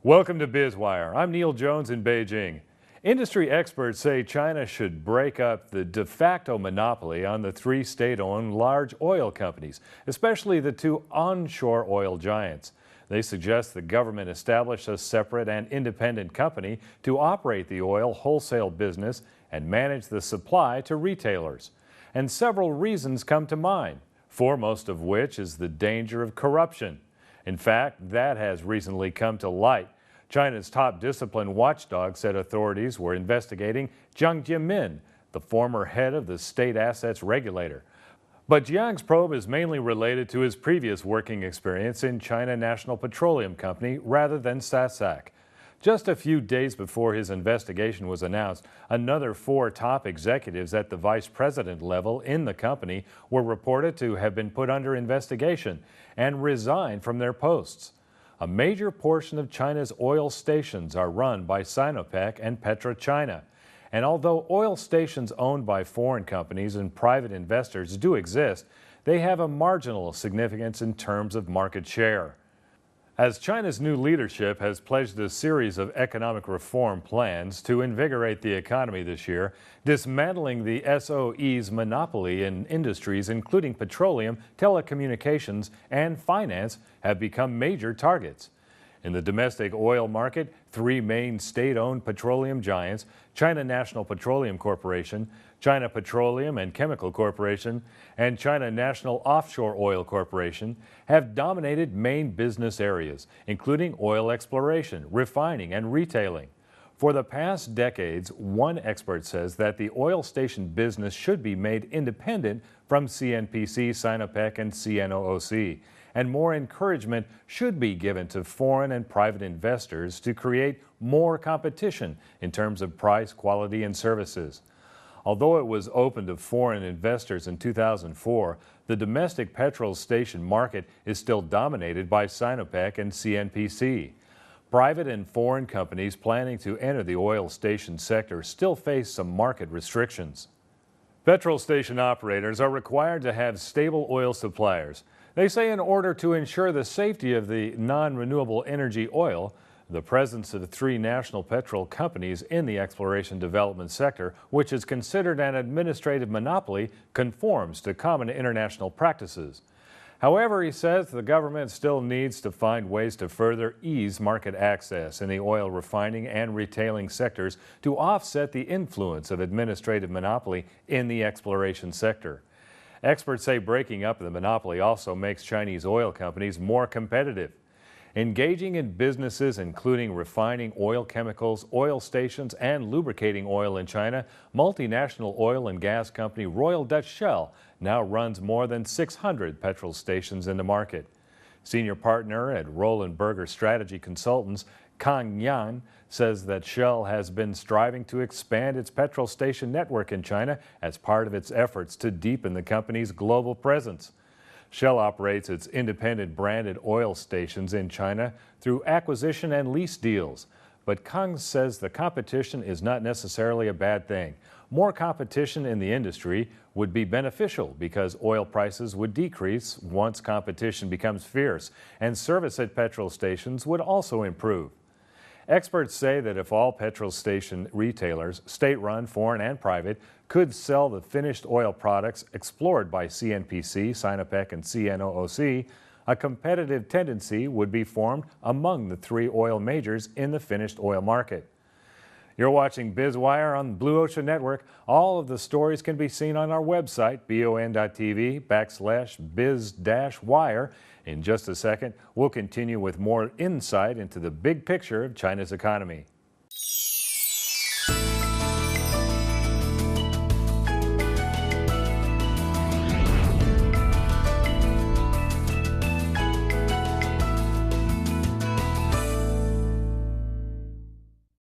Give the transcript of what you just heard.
Welcome to Biz Wire. I'm Neil Jones in Beijing. Industry experts say China should break up the de facto monopoly on the three state-owned large oil companies, especially the two onshore oil giants. They suggest the government establish a separate and independent company to operate the oil wholesale business and manage the supply to retailers. And several reasons come to mind, foremost of which is the danger of corruption. In fact, that has recently come to light. China's top discipline watchdog said authorities were investigating Jiang Zemin, the former head of the state assets regulator. But Jiang's probe is mainly related to his previous working experience in China National Petroleum Company rather than SASAC. Just a few days before his investigation was announced, another four top executives at the vice president level in the company were reported to have been put under investigation and resigned from their posts. A major portion of China's oil stations are run by Sinopec and PetroChina. And although oil stations owned by foreign companies and private investors do exist, they have a marginal significance in terms of market share. As China's new leadership has pledged a series of economic reform plans to invigorate the economy this year, dismantling the SOE's monopoly in industries including petroleum, telecommunications, and finance have become major targets. In the domestic oil market, three main state-owned petroleum giants, China National Petroleum Corporation, China Petroleum and Chemical Corporation, and China National Offshore Oil Corporation, have dominated main business areas, including oil exploration, refining, and retailing. For the past decades, one expert says that the oil station business should be made independent from CNPC, Sinopec, and CNOOC, and more encouragement should be given to foreign and private investors to create more competition in terms of price, quality, and services. Although it was open to foreign investors in 2004, the domestic petrol station market is still dominated by Sinopec and CNPC. Private and foreign companies planning to enter the oil station sector still face some market restrictions. Petrol station operators are required to have stable oil suppliers. They say in order to ensure the safety of the non-renewable energy oil, the presence of three national petrol companies in the exploration development sector, which is considered an administrative monopoly, conforms to common international practices. However, he says the government still needs to find ways to further ease market access in the oil refining and retailing sectors to offset the influence of administrative monopoly in the exploration sector. Experts say breaking up the monopoly also makes Chinese oil companies more competitive. Engaging in businesses including refining oil chemicals, oil stations, and lubricating oil in China, multinational oil and gas company Royal Dutch Shell now runs more than 600 petrol stations in the market. Senior partner at Roland Berger Strategy Consultants, Kang Yan, says that Shell has been striving to expand its petrol station network in China as part of its efforts to deepen the company's global presence. Shell operates its independent branded oil stations in China through acquisition and lease deals. But Kang says the competition is not necessarily a bad thing. More competition in the industry would be beneficial because oil prices would decrease once competition becomes fierce, and service at petrol stations would also improve. Experts say that if all petrol station retailers, state-run, foreign, and private, could sell the finished oil products explored by CNPC, Sinopec, and CNOOC, a competitive tendency would be formed among the three oil majors in the finished oil market. You're watching Biz Wire on Blue Ocean Network. All of the stories can be seen on our website, BONTV/Biz-Wire. In just a second, we'll continue with more insight into the big picture of China's economy.